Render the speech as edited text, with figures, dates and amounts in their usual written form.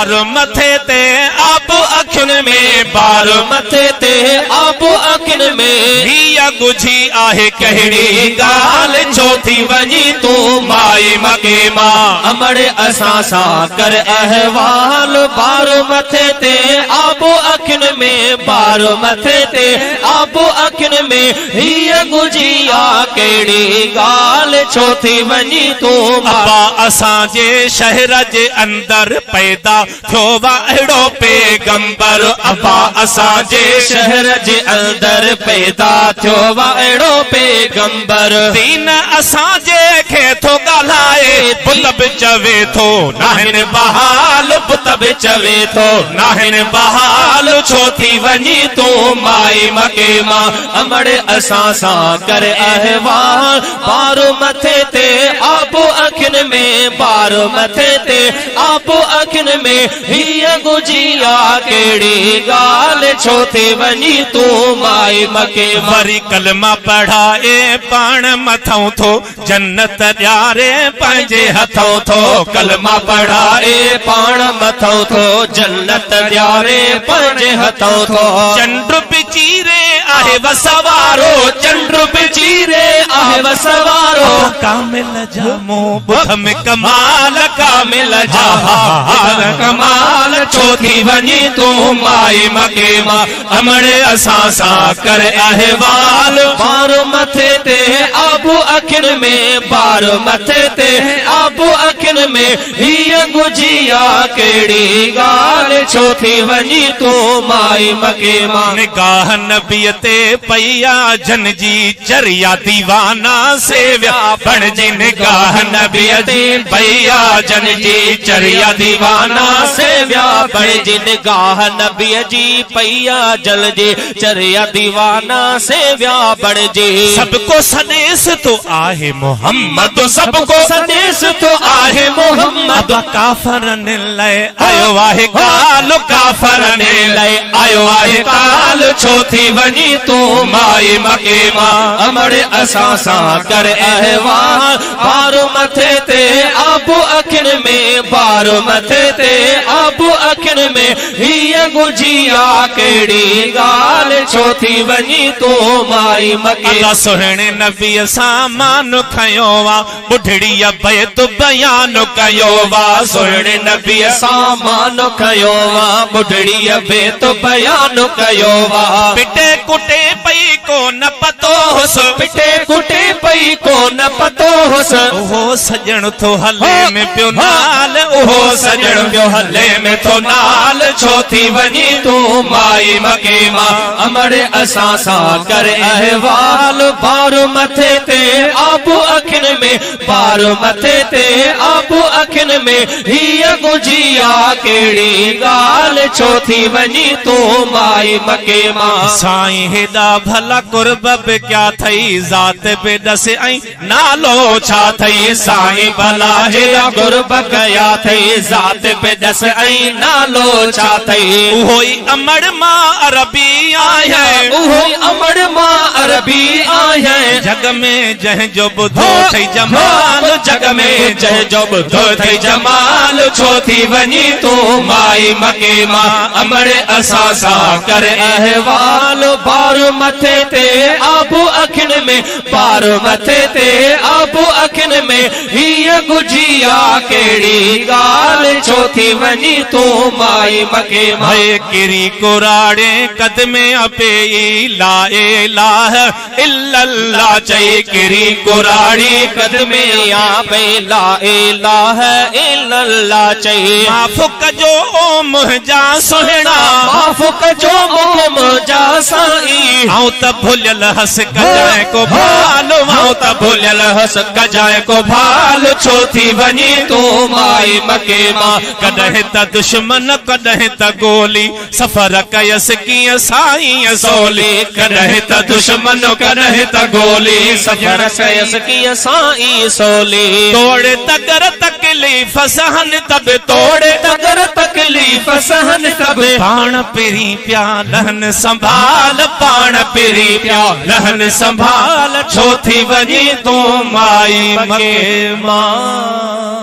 बार मथे ते अब अखिन में बार मथे ते अब अखिन में हिया गुझी आहे कहिड़ी गाल छो थी वञी तू माई मके मां अमड़े असां सां कर अहवाल बार मथे ते अब अखिन में बार मथे ते अब अखिन में हिया गुझी आ कहिड़ी गाल छो थी वञी तू अबा असां जे शहर जे अंदर पैदा थियो वा अहिड़ो पैगंबर अबा असां जे शहर जे अंदर पैदा थियो वा अहिड़ो पैगंबर दीन असां जे खे थो ॻाल्हाए बुत बि चवे थो नाहिन बहाल बुत बि चवे थो नाहिन बहाल छो थी वञी तू माई मके मां अमड़े असां सां कर अहवाल बार मथे ते अब अखिन में बार मथे ते अब अखिन में हिया गुजिया केड़ी गाल छो थी वञी तू माई मके वरी कलमा पढ़ाए पाण मथों थो जन्नत ॾियारे पंहिंजे हथों थो कलमा पढ़ाए पाण मथों थो जन्नत ॾियारे पंहिंजे हथों थो चंड बिचीरे आहे वसवारो चंड बिचीरे आहे वसवारो कामिल जामो बुध में कमाल कामिल जा कमाल छो थी वञी तू माई मके मां अमड़े असां सां कर अहवाल बार मथे ते अब अखिन में बार मथे ते अब अखिन में हिया गुजिया केड़ी गाल छो थी वञी तू माई मके मां निगाह नबीअ ते पैया जन जी चरिया दीवाना सेव्या बणजी निगाह नबीअ ते पैया जन जी चरिया दीवाना सेव्या बणजी निगाह नबीअ जी पैया जल जी चरिया दीवाना सेव्या बणजी सबको सनेस तो आहे मोहम्मद सबको सनेस तो आहे मोहम्मद काफरन लाए आयो आहे काल काफरन लाए आयो आहे काल छो थी वञी तू माई मके मां अमड़े असां सां कर अहवाल बार मथे ते अब अखिन में बार मथे ते अब अखिन में हिया गुजिया केड़ी गाल छो थी वञी तू माई मके अल्लाह सुहिणे नबीअ सां मान खयो वा बुढ़ड़ीअ बैत बयान कयो वा सुहिणे नबीअ सां मान खयो वा बुढ़ड़ीअ बैत बयान कयो वा पिटे कुटे पई को न पतो हुस पिटे कुटे पई को न पतो हुस ओहो सजण थो हले में पियो नाल ओहो सजण पियो हले में थो नाल छो थी वञी तू माई मके मां अमड़े असां सां कर अहवाल बार मथे ते अब अखिन में बार मथे ते अब अखिन में हिया गुजिया केड़ी गाल छो थी वञी तू माई मके मां साईं हेॾा भला कुर्ब बि क्या थई ज़ात बि ॾस ऐं नालो छा थई साईं भला हेॾा कुर्ब कया थई ज़ात बि ॾस ऐं नालो छा थई उहो ई अमड़ मां अरबी आहे उहो ई अमड़ मां अरबी आहे जग में जंहिंजो ॿुधो थई जमाल जग में जंहिंजो ॿुधो थई जमाल छो थी वञी तू माई मके मां अमड़े असां सां कर अहवाल बार मथे ते अब अखिन में बार मथे ते अब अखिन में हिया गुजिया केड़ी गाल छो थी वञी तू माई मके मां किरी कुराड़े कदमे अपे ला इलाह इल्लल्लाह चई किरी कुराड़ी कदमे आपे ला इलाह इल्लल्लाह चई माफ़ कजो ओ मुंहिंजा सुहिणा माफ़ कजो ओ मुंहिंजा साईं आऊं त भुलियल हस कजाए को भाल आऊं त भुलियल हस कजाए को भाल छो थी वञी तू माई मके मां कॾहिं त दुश्मन कॾहिं त गोली सफ़र कयस कीअं साईं सोली कॾहिं त दुश्मन कॾहिं त गोली सफ़र कयस कीअं साईं सोली तोड़े तगर तकलीफ़ सहन तब तोड़े तगर तकलीफ़ सहन तब पाण पिरी पिया लहन संभाल पाण पिरी पिया लहन संभाल छो थी वञी तू माई मके मां।